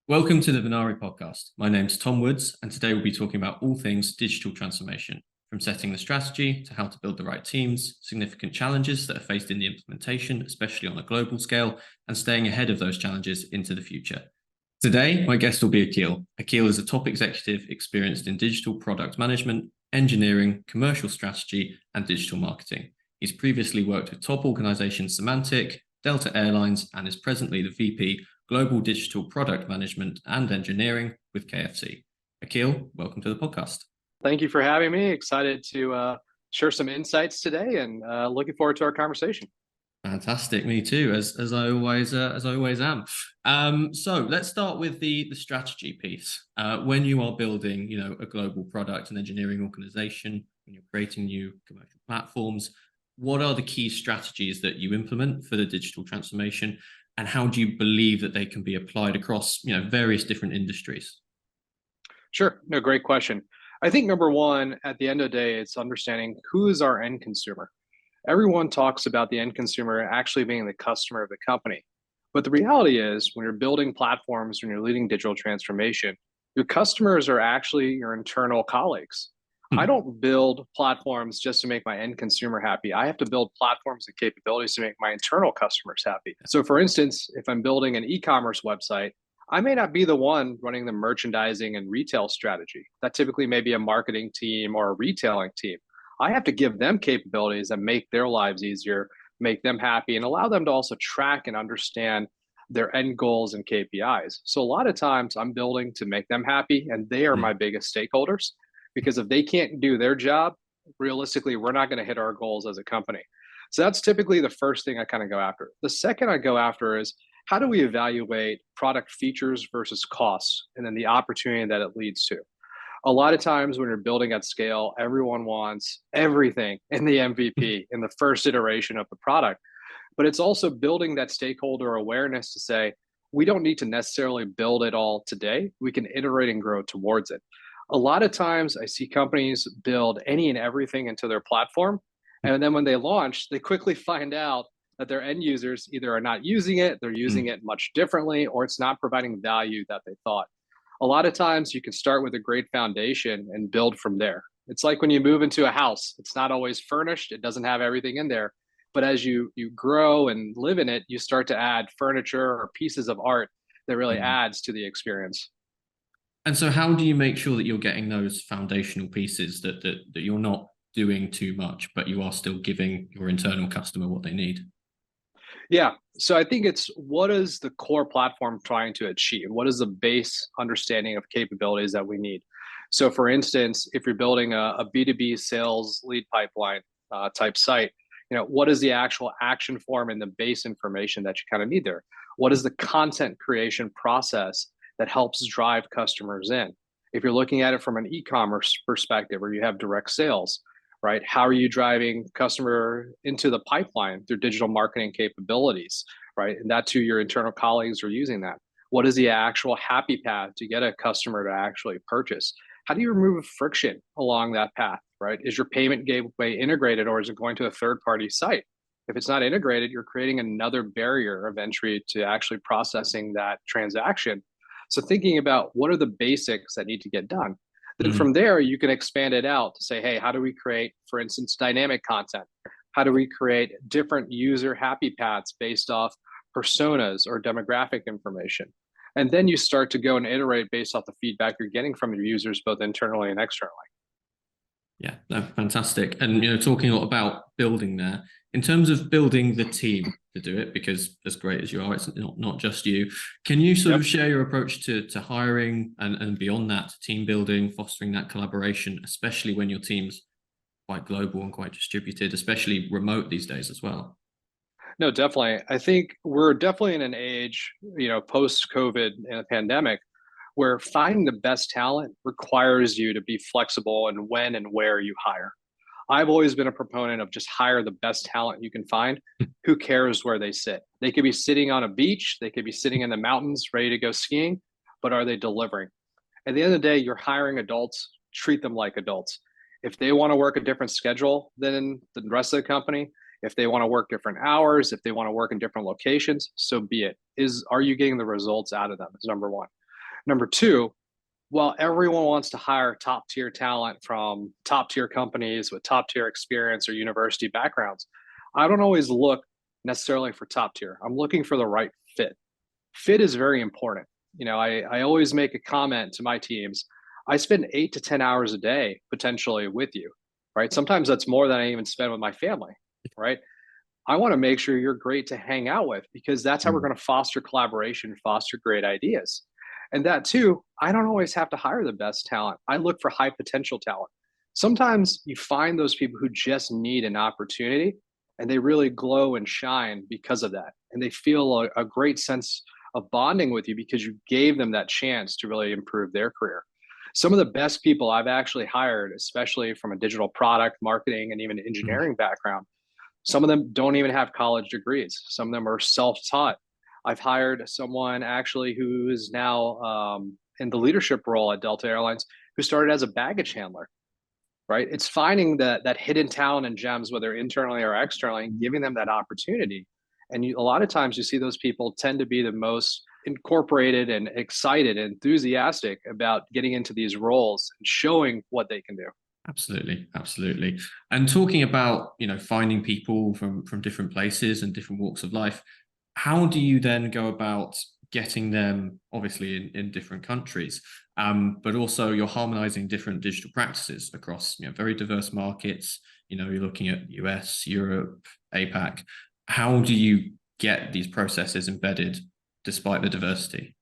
Welcome to the Venari Podcast. My name's Tom Woods, and today we'll be talking about all things digital transformation, from setting the strategy to how to build the right teams, significant challenges that are faced in the implementation, especially on a global scale, and staying ahead of those challenges into the future. Today, my guest will be Akhil. Akhil is a top executive experienced in digital product management, engineering, commercial strategy, and digital marketing. He's previously worked with top organizations Symantec, Delta Airlines, and is presently the VP Global Digital Product Management and Engineering with KFC. Akhil, welcome to the podcast. Thank you for having me. Excited to share some insights today, and looking forward to our conversation. Fantastic, me too, as I always am. So let's start with the strategy piece. When you are building, a global product and engineering organization, when you're creating new commercial platforms, what are the key strategies that you implement for the digital transformation, and how do you believe that they can be applied across, various different industries? Sure. No, great question. I think number one, at the end of the day, it's understanding who is our end consumer. Everyone talks about the end consumer actually being the customer of the company. But the reality is, when you're building platforms, when you're leading digital transformation, your customers are actually your internal colleagues. I don't build platforms just to make my end consumer happy. I have to build platforms and capabilities to make my internal customers happy. So for instance, if I'm building an e-commerce website, I may not be the one running the merchandising and retail strategy. That typically may be a marketing team or a retailing team. I have to give them capabilities that make their lives easier, make them happy, and allow them to also track and understand their end goals and KPIs. So a lot of times I'm building to make them happy, and they are my biggest stakeholders. Because if they can't do their job, realistically, we're not going to hit our goals as a company. So that's typically the first thing I kind of go after. The second I go after is, how do we evaluate product features versus costs, and then the opportunity that it leads to? A lot of times when you're building at scale, everyone wants everything in the MVP, in the first iteration of the product. But it's also building that stakeholder awareness to say, we don't need to necessarily build it all today. We can iterate and grow towards it. A lot of times I see companies build any and everything into their platform. And then when they launch, they quickly find out that their end users either are not using it, they're using it much differently, or it's not providing value that they thought. A lot of times you can start with a great foundation and build from there. It's like when you move into a house, it's not always furnished, it doesn't have everything in there. But as you grow and live in it, you start to add furniture or pieces of art that really adds to the experience. And so how do you make sure that you're getting those foundational pieces that you're not doing too much, but you are still giving your internal customer what they need? Yeah. So I think it's, what is the core platform trying to achieve? What is the base understanding of capabilities that we need? So for instance, if you're building a B2B sales lead pipeline type site, what is the actual action form and the base information that you kind of need there? What is the content creation process that helps drive customers in? If you're looking at it from an e-commerce perspective, or you have direct sales, right? How are you driving customer into the pipeline through digital marketing capabilities, right? And that too, your internal colleagues are using that. What is the actual happy path to get a customer to actually purchase? How do you remove friction along that path, right? Is your payment gateway integrated, or is it going to a third-party site? If it's not integrated, you're creating another barrier of entry to actually processing that transaction. So thinking about what are the basics that need to get done. Then from there, you can expand it out to say, hey, how do we create, for instance, dynamic content? How do we create different user happy paths based off personas or demographic information? And then you start to go and iterate based off the feedback you're getting from your users, both internally and externally. Yeah, no, fantastic. And talking a lot about building there, in terms of building the team to do it, because as great as you are, it's not just you. Can you sort of share your approach to hiring and beyond that, team building, fostering that collaboration, especially when your team's quite global and quite distributed, especially remote these days as well? No, definitely. I think we're definitely in an age, post-COVID and a pandemic, where finding the best talent requires you to be flexible in when and where you hire. I've always been a proponent of just hire the best talent you can find. Who cares where they sit? They could be sitting on a beach, they could be sitting in the mountains ready to go skiing, but are they delivering? At the end of the day, you're hiring adults, treat them like adults. If they want to work a different schedule than the rest of the company, if they want to work different hours, if they want to work in different locations, so be it. Are you getting the results out of them? Is number one. Number two, while everyone wants to hire top tier talent from top tier companies with top tier experience or university backgrounds, I don't always look necessarily for top tier. I'm looking for the right fit. Fit is very important. I always make a comment to my teams. I spend 8 to 10 hours a day potentially with you, right? Sometimes that's more than I even spend with my family, right? I want to make sure you're great to hang out with because that's how we're Mm. going to foster collaboration, foster great ideas. And that too, I don't always have to hire the best talent. I look for high potential talent. Sometimes you find those people who just need an opportunity and they really glow and shine because of that. And they feel a great sense of bonding with you because you gave them that chance to really improve their career. Some of the best people I've actually hired, especially from a digital product, marketing, and even Mm. engineering background, some of them don't even have college degrees. Some of them are self-taught. I've hired someone actually who is now in the leadership role at Delta Airlines, who started as a baggage handler. Right? It's finding that hidden talent and gems, whether internally or externally, and giving them that opportunity. And a lot of times, you see those people tend to be the most incorporated and excited, and enthusiastic about getting into these roles and showing what they can do. Absolutely, absolutely. And talking about, finding people from different places and different walks of life, how do you then go about getting them, obviously in different countries, but also you're harmonizing different digital practices across, very diverse markets. You're looking at US, Europe, APAC. How do you get these processes embedded despite the diversity?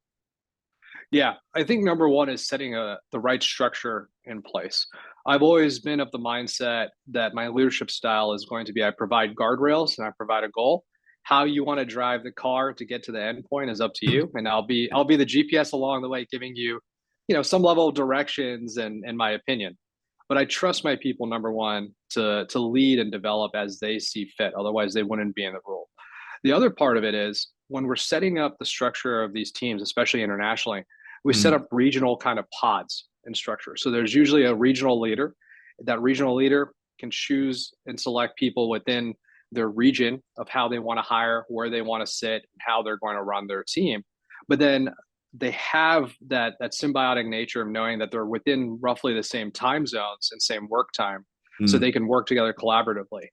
Yeah, I think number one is setting the right structure in place. I've always been of the mindset that my leadership style is going to be I provide guardrails and I provide a goal. How you want to drive the car to get to the end point is up to you, and I'll be the GPS along the way, giving you, some level of directions and my opinion. But I trust my people, number one, to lead and develop as they see fit. Otherwise, they wouldn't be in the role. The other part of it is when we're setting up the structure of these teams, especially internationally, we set Mm. up regional kind of pods and structure. So there's usually a regional leader. That regional leader can choose and select people within their region of how they want to hire, where they want to sit, how they're going to run their team. But then they have that symbiotic nature of knowing that they're within roughly the same time zones and same work time, so Mm. they can work together collaboratively.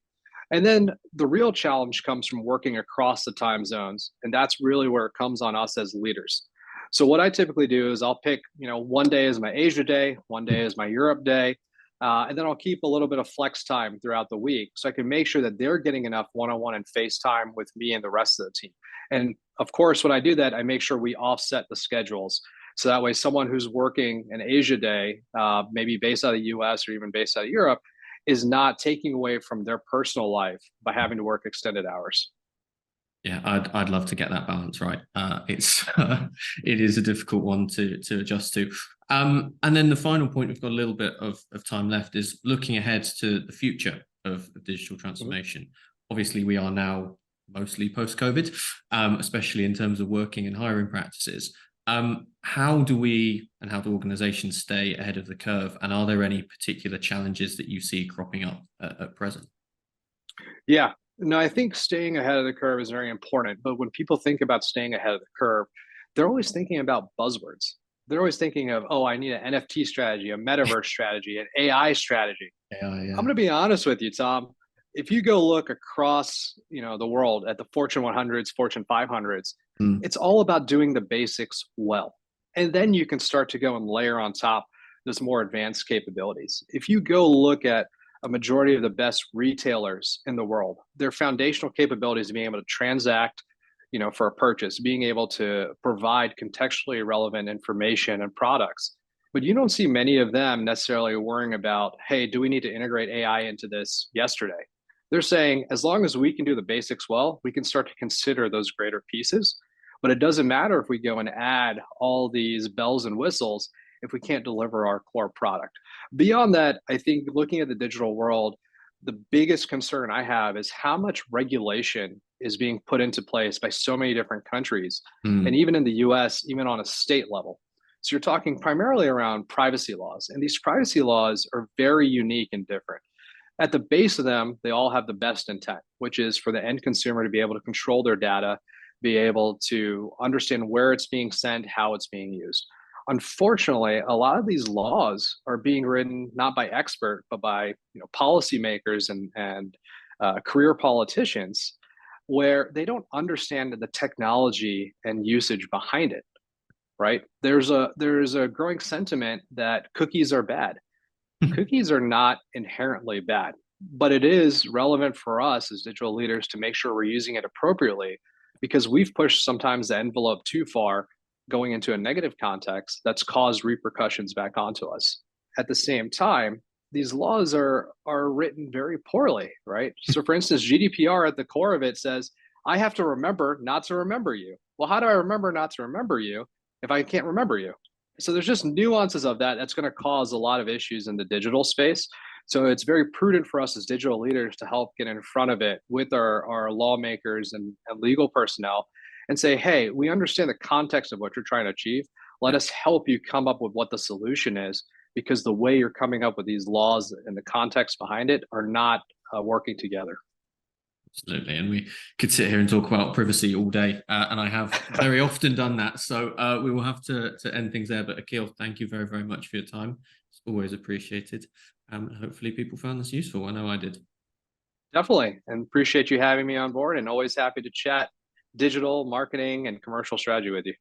And then the real challenge comes from working across the time zones. And that's really where it comes on us as leaders. So what I typically do is I'll pick, one day is my Asia day, one day is my Europe day, and then I'll keep a little bit of flex time throughout the week so I can make sure that they're getting enough one-on-one and face time with me and the rest of the team. And of course, when I do that, I make sure we offset the schedules. So that way, someone who's working an Asia day, maybe based out of the US or even based out of Europe, is not taking away from their personal life by having to work extended hours. Yeah, I'd love to get that balance right. It's it is a difficult one to adjust to. And then the final point, we've got a little bit of time left, is looking ahead to the future of digital Mhm. transformation. Obviously, we are now mostly post-COVID, especially in terms of working and hiring practices. How do we and how do organizations stay ahead of the curve? And are there any particular challenges that you see cropping up at present? Yeah, no, I think staying ahead of the curve is very important. But when people think about staying ahead of the curve, they're always thinking about buzzwords. They're always thinking of, oh, I need an NFT strategy, a metaverse strategy, an AI strategy. Yeah, I'm yeah. going to be honest with you, Tom. If you go look across, the world at the Fortune 100s, Fortune 500s, Mm. it's all about doing the basics well. And then you can start to go and layer on top those more advanced capabilities. If you go look at a majority of the best retailers in the world, their foundational capabilities of being able to transact, for a purchase, being able to provide contextually relevant information and products. But you don't see many of them necessarily worrying about, hey, do we need to integrate AI into this yesterday? They're saying, as long as we can do the basics well, we can start to consider those greater pieces. But it doesn't matter if we go and add all these bells and whistles if we can't deliver our core product. Beyond that, I think looking at the digital world, the biggest concern I have is how much regulation is being put into place by so many different countries. And Mm. even in the US, even on a state level. So you're talking primarily around privacy laws. And these privacy laws are very unique and different. At the base of them, they all have the best intent, which is for the end consumer to be able to control their data, be able to understand where it's being sent, how it's being used. Unfortunately, a lot of these laws are being written not by expert, but by policymakers and career politicians, where they don't understand the technology and usage behind it. Right? There's a growing sentiment that cookies are bad. Cookies are not inherently bad, but it is relevant for us as digital leaders to make sure we're using it appropriately because we've pushed sometimes the envelope too far going into a negative context that's caused repercussions back onto us. At the same time, these laws are written very poorly, right? So for instance, GDPR at the core of it says, I have to remember not to remember you. Well, how do I remember not to remember you if I can't remember you? So there's just nuances of that that's going to cause a lot of issues in the digital space. So it's very prudent for us as digital leaders to help get in front of it with our lawmakers and legal personnel and say, hey, we understand the context of what you're trying to achieve. Let us help you come up with what the solution is, because the way you're coming up with these laws and the context behind it are not working together. Absolutely. And we could sit here and talk about privacy all day. And I have very often done that. So we will have to end things there. But Akhil, thank you very, very much for your time. It's always appreciated. Hopefully people found this useful. I know I did. Definitely. And appreciate you having me on board, and always happy to chat digital marketing and commercial strategy with you.